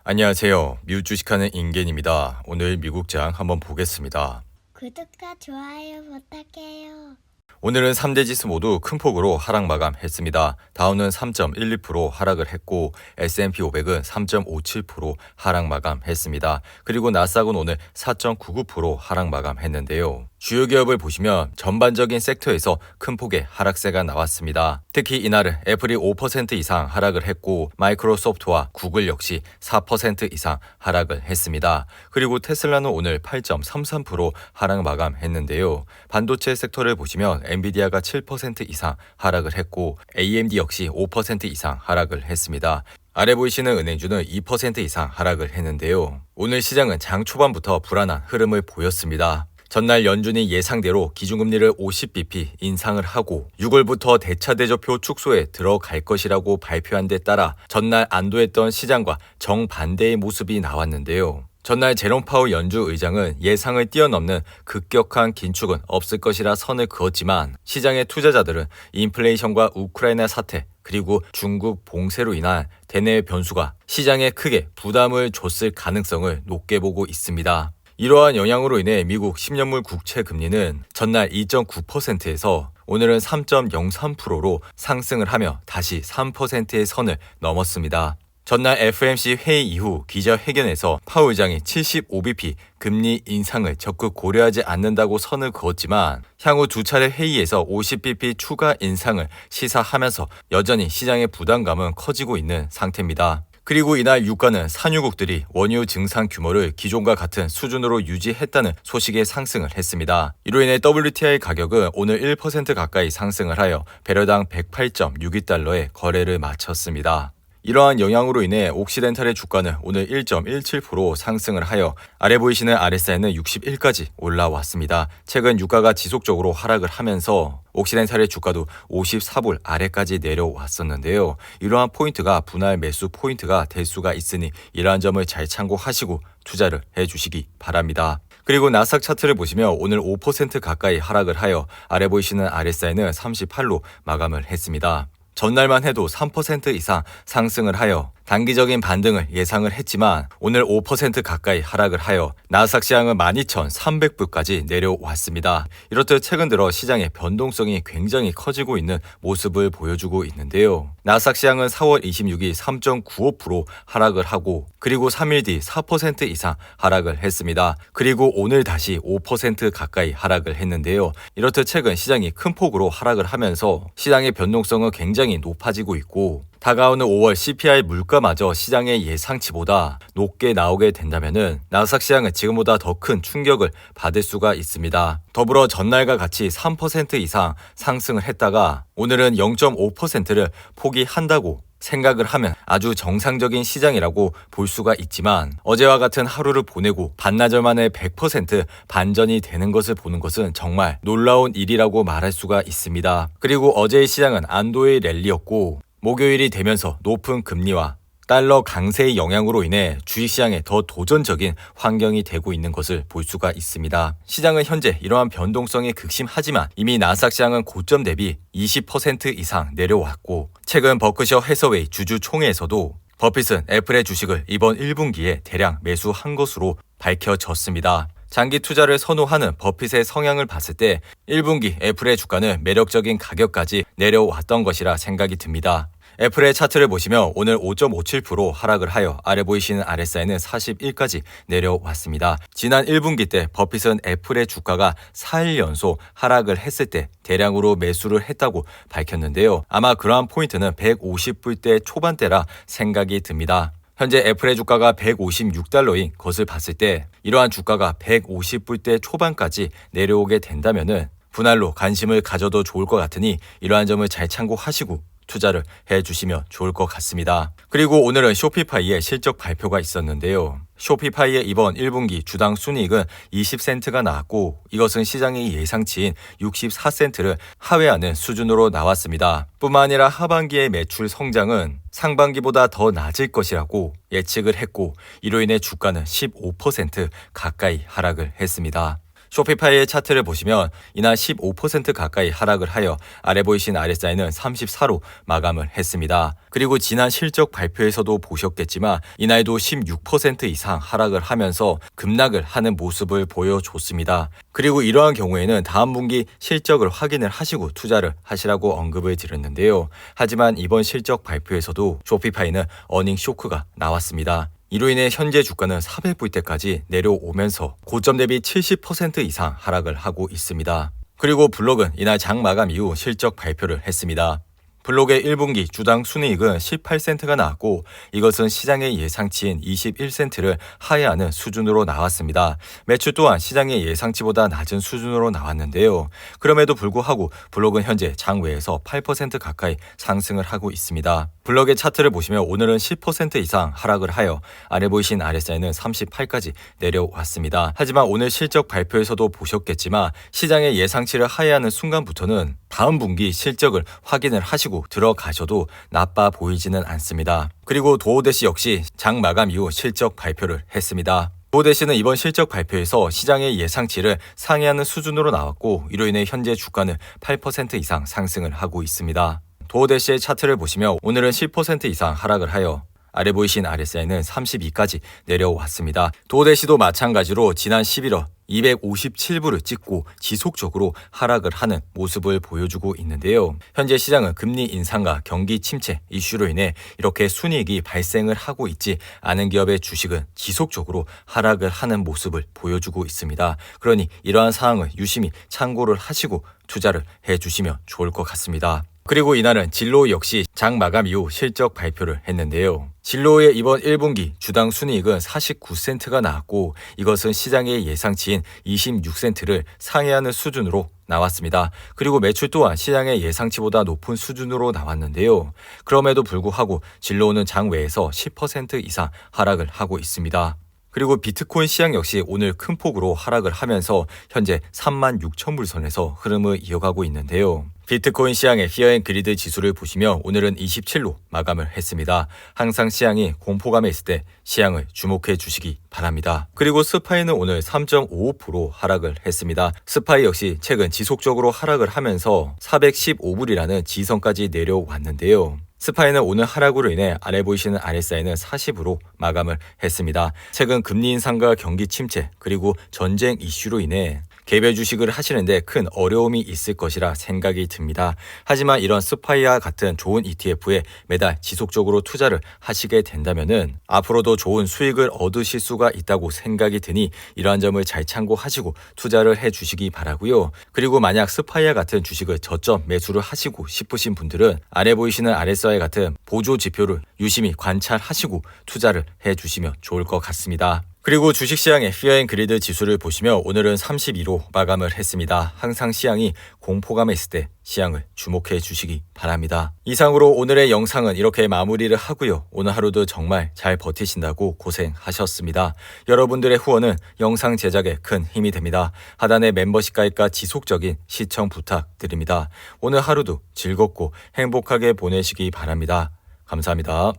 안녕하세요. 미국 주식하는 임겐입니다. 오늘 미국장 한번 보겠습니다. 구독과 좋아요 부탁해요. 오늘은 3대 지수 모두 큰 폭으로 하락 마감했습니다. 다우는 3.12% 하락을 했고 S&P 500은 3.57% 하락 마감했습니다. 그리고 나스닥은 오늘 4.99% 하락 마감했는데요. 주요 기업을 보시면 전반적인 섹터에서 큰 폭의 하락세가 나왔습니다. 특히 이날은 애플이 5% 이상 하락을 했고 마이크로소프트와 구글 역시 4% 이상 하락을 했습니다. 그리고 테슬라는 오늘 8.33% 하락 마감했는데요. 반도체 섹터를 보시면 엔비디아가 7% 이상 하락을 했고 AMD 역시 5% 이상 하락을 했습니다. 아래 보이시는 은행주는 2% 이상 하락을 했는데요. 오늘 시장은 장 초반부터 불안한 흐름을 보였습니다. 전날 연준이 예상대로 기준금리를 50bp 인상을 하고 6월부터 대차대조표 축소에 들어갈 것이라고 발표한 데 따라 전날 안도했던 시장과 정반대의 모습이 나왔는데요. 전날 제롬 파월 연주 의장은 예상을 뛰어넘는 급격한 긴축은 없을 것이라 선을 그었지만 시장의 투자자들은 인플레이션과 우크라이나 사태 그리고 중국 봉쇄로 인한 대내 변수가 시장에 크게 부담을 줬을 가능성을 높게 보고 있습니다. 이러한 영향으로 인해 미국 10년물 국채 금리는 전날 2.9%에서 오늘은 3.03%로 상승을 하며 다시 3%의 선을 넘었습니다. 전날 FOMC 회의 이후 기자회견에서 파월 의장이 75bp 금리 인상을 적극 고려하지 않는다고 선을 그었지만 향후 두 차례 회의에서 50bp 추가 인상을 시사하면서 여전히 시장의 부담감은 커지고 있는 상태입니다. 그리고 이날 유가는 산유국들이 원유 증산 규모를 기존과 같은 수준으로 유지했다는 소식에 상승을 했습니다. 이로 인해 WTI 가격은 오늘 1% 가까이 상승을 하여 배럴당 108.62달러에 거래를 마쳤습니다. 이러한 영향으로 인해 옥시덴탈의 주가는 오늘 1.17% 상승을 하여 아래 보이시는 RSI는 61까지 올라왔습니다. 최근 유가가 지속적으로 하락을 하면서 옥시덴탈의 주가도 54불 아래까지 내려왔었는데요. 이러한 포인트가 분할 매수 포인트가 될 수가 있으니 이러한 점을 잘 참고하시고 투자를 해주시기 바랍니다. 그리고 나스닥 차트를 보시면 오늘 5% 가까이 하락을 하여 아래 보이시는 RSI는 38로 마감을 했습니다. 전날만 해도 3% 이상 상승을 하여 단기적인 반등을 예상을 했지만 오늘 5% 가까이 하락을 하여 나스닥 시장은 12,300불까지 내려왔습니다. 이렇듯 최근 들어 시장의 변동성이 굉장히 커지고 있는 모습을 보여주고 있는데요. 나스닥 시장은 4월 26일 3.95% 하락을 하고 그리고 3일 뒤 4% 이상 하락을 했습니다. 그리고 오늘 다시 5% 가까이 하락을 했는데요. 이렇듯 최근 시장이 큰 폭으로 하락을 하면서 시장의 변동성은 굉장히 높아지고 있고 다가오는 5월 CPI 물가마저 시장의 예상치보다 높게 나오게 된다면 나스닥 시장은 지금보다 더 큰 충격을 받을 수가 있습니다. 더불어 전날과 같이 3% 이상 상승을 했다가 오늘은 0.5%를 포기한다고 생각을 하면 아주 정상적인 시장이라고 볼 수가 있지만 어제와 같은 하루를 보내고 반나절 만에 100% 반전이 되는 것을 보는 것은 정말 놀라운 일이라고 말할 수가 있습니다. 그리고 어제의 시장은 안도의 랠리였고 목요일이 되면서 높은 금리와 달러 강세의 영향으로 인해 주식시장에 더 도전적인 환경이 되고 있는 것을 볼 수가 있습니다. 시장은 현재 이러한 변동성이 극심하지만 이미 나스닥 시장은 고점 대비 20% 이상 내려왔고 최근 버크셔 해서웨이 주주총회에서도 버핏은 애플의 주식을 이번 1분기에 대량 매수한 것으로 밝혀졌습니다. 장기 투자를 선호하는 버핏의 성향을 봤을 때 1분기 애플의 주가는 매력적인 가격까지 내려왔던 것이라 생각이 듭니다. 애플의 차트를 보시면 오늘 5.57% 하락을 하여 아래 보이시는 RSI는 41까지 내려왔습니다. 지난 1분기 때 버핏은 애플의 주가가 4일 연속 하락을 했을 때 대량으로 매수를 했다고 밝혔는데요. 아마 그러한 포인트는 150불대 초반대라 생각이 듭니다. 현재 애플의 주가가 156달러인 것을 봤을 때 이러한 주가가 150불대 초반까지 내려오게 된다면 분할로 관심을 가져도 좋을 것 같으니 이러한 점을 잘 참고하시고 투자를 해주시면 좋을 것 같습니다. 그리고 오늘은 쇼피파이의 실적 발표가 있었는데요. 쇼피파이의 이번 1분기 주당 순이익은 20센트가 나왔고 이것은 시장의 예상치인 64센트를 하회하는 수준으로 나왔습니다. 뿐만 아니라 하반기의 매출 성장은 상반기보다 더 낮을 것이라고 예측을 했고 이로 인해 주가는 15% 가까이 하락을 했습니다. 쇼피파이의 차트를 보시면 이날 15% 가까이 하락을 하여 아래 보이신 RSI는 34로 마감을 했습니다. 그리고 지난 실적 발표에서도 보셨겠지만 이날도 16% 이상 하락을 하면서 급락을 하는 모습을 보여줬습니다. 그리고 이러한 경우에는 다음 분기 실적을 확인을 하시고 투자를 하시라고 언급을 드렸는데요. 하지만 이번 실적 발표에서도 쇼피파이는 어닝 쇼크가 나왔습니다. 이로 인해 현재 주가는 400불대까지 내려오면서 고점 대비 70% 이상 하락을 하고 있습니다. 그리고 블록은 이날 장 마감 이후 실적 발표를 했습니다. 블록의 1분기 주당 순이익은 18센트가 나왔고 이것은 시장의 예상치인 21센트를 하회하는 수준으로 나왔습니다. 매출 또한 시장의 예상치보다 낮은 수준으로 나왔는데요. 그럼에도 불구하고 블록은 현재 장외에서 8% 가까이 상승을 하고 있습니다. 블록의 차트를 보시면 오늘은 10% 이상 하락을 하여 아래 보이신 RSI는 38까지 내려왔습니다. 하지만 오늘 실적 발표에서도 보셨겠지만 시장의 예상치를 하회하는 순간부터는 다음 분기 실적을 확인을 하시고 들어가셔도 나빠 보이지는 않습니다. 그리고 도오대시 역시 장 마감 이후 실적 발표를 했습니다. 도오대시는 이번 실적 발표에서 시장의 예상치를 상회하는 수준으로 나왔고 이로 인해 현재 주가는 8% 이상 상승을 하고 있습니다. 도오대시의 차트를 보시면 오늘은 10% 이상 하락을 하여 아래 보이신 RSI는 32까지 내려왔습니다. 도오대시도 마찬가지로 지난 11월 257불을 찍고 지속적으로 하락을 하는 모습을 보여주고 있는데요. 현재 시장은 금리 인상과 경기 침체 이슈로 인해 이렇게 순이익이 발생을 하고 있지 않은 기업의 주식은 지속적으로 하락을 하는 모습을 보여주고 있습니다. 그러니 이러한 상황을 유심히 참고를 하시고 투자를 해주시면 좋을 것 같습니다. 그리고 이날은 진로 역시 장 마감 이후 실적 발표를 했는데요. 진로의 이번 1분기 주당 순이익은 49센트가 나왔고 이것은 시장의 예상치인 26센트를 상회하는 수준으로 나왔습니다. 그리고 매출 또한 시장의 예상치보다 높은 수준으로 나왔는데요. 그럼에도 불구하고 진로는 장외에서 10% 이상 하락을 하고 있습니다. 그리고 비트코인 시장 역시 오늘 큰 폭으로 하락을 하면서 현재 36,000불 선에서 흐름을 이어가고 있는데요. 비트코인 시장의 피어앤그리드 지수를 보시면 오늘은 27로 마감을 했습니다. 항상 시장이 공포감에 있을 때 시장을 주목해 주시기 바랍니다. 그리고 스파이는 오늘 3.55% 하락을 했습니다. 스파이 역시 최근 지속적으로 하락을 하면서 415불이라는 지선까지 내려왔는데요. 스파이는 오늘 하락으로 인해 아래 보이시는 RSI는 40으로 마감을 했습니다. 최근 금리 인상과 경기 침체 그리고 전쟁 이슈로 인해 개별 주식을 하시는데 큰 어려움이 있을 것이라 생각이 듭니다. 하지만 이런 스파이와 같은 좋은 ETF에 매달 지속적으로 투자를 하시게 된다면은 앞으로도 좋은 수익을 얻으실 수가 있다고 생각이 드니 이러한 점을 잘 참고하시고 투자를 해 주시기 바라고요. 그리고 만약 스파이와 같은 주식을 저점 매수를 하시고 싶으신 분들은 아래 보이시는 RSI 같은 보조 지표를 유심히 관찰하시고 투자를 해 주시면 좋을 것 같습니다. 그리고 주식시장의 피어앤그리드 지수를 보시면 오늘은 32로 마감을 했습니다. 항상 시장이 공포감에 있을 때 시장을 주목해 주시기 바랍니다. 이상으로 오늘의 영상은 이렇게 마무리를 하고요. 오늘 하루도 정말 잘 버티신다고 고생하셨습니다. 여러분들의 후원은 영상 제작에 큰 힘이 됩니다. 하단의 멤버십 가입과 지속적인 시청 부탁드립니다. 오늘 하루도 즐겁고 행복하게 보내시기 바랍니다. 감사합니다.